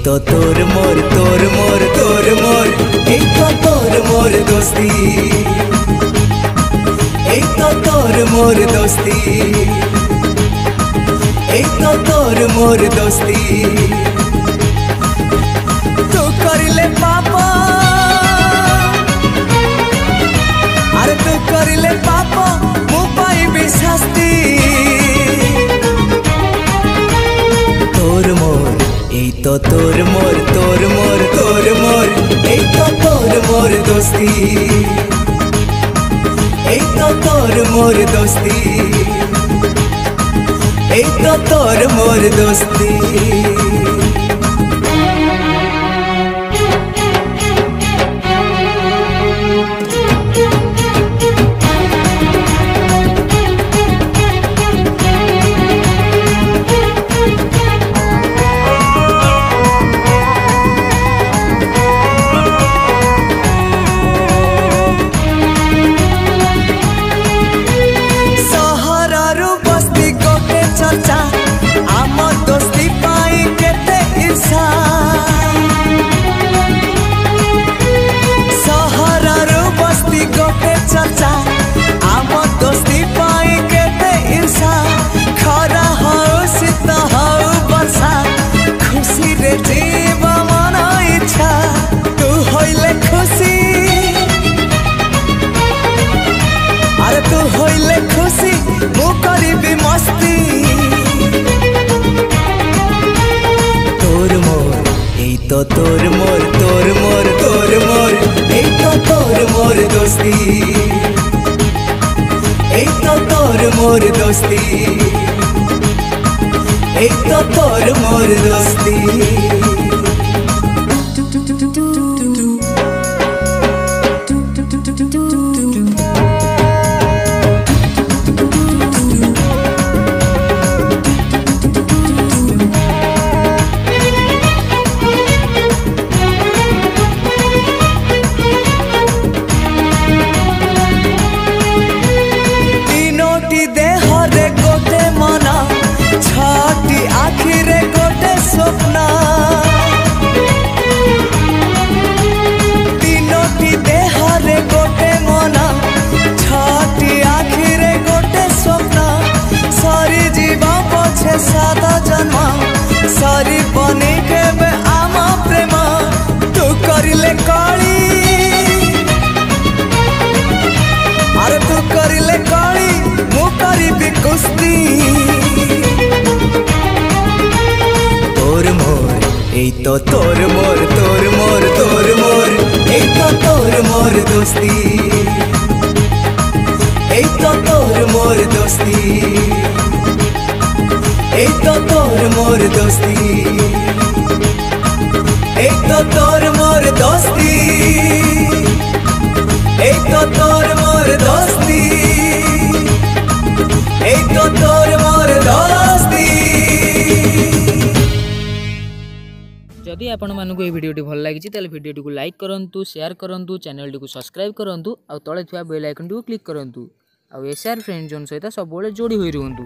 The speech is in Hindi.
तो तोर मोर तोर मोर तोर मोर तो तोर मोर दोस्ती तो तोर मोर दोस्ती तो तोर मोर दोस्ती तू करिले पापा अरे तू करिले पापा मु पाइबी शास्ति तोर मोर तो तोर मोर तोर मोर तोर मोर तो तोर मोर दोस्ती तो तोर मोर दोस्ती तो तोर मोर दोस्ती तो तोर मोर तोर मोर तोर मोर तो तोर मोर दोस्ती तो तोर मोर दोस्ती तो तोर मोर दोस्ती सादा जन्म सारी बने के बे आमा प्रेम तू करिले काली अरे तू करिले काली मु करिबी कुस्ती तोर मोर तो तोर मोर तोर मोर तोर मोर तो तोर मोर दोस्ती तो तोर मोर दोस्ती तो तोर मोर दोस्ती तो तोर मोर दोस्ती तो तोर मोर दोस्ती तो तोर मोर दोस्ती जदि आपण मानक ये वीडियो भल लगी तेल वीडियो को लाइक करूँ शेयर करूँ चैनल को सब्सक्राइब करूँ आ तले थुआ बेल आइकन को क्लिक करूँ आ एसआर फ्रेंड जोन सहित सब जोड़ी हुई रुहतु।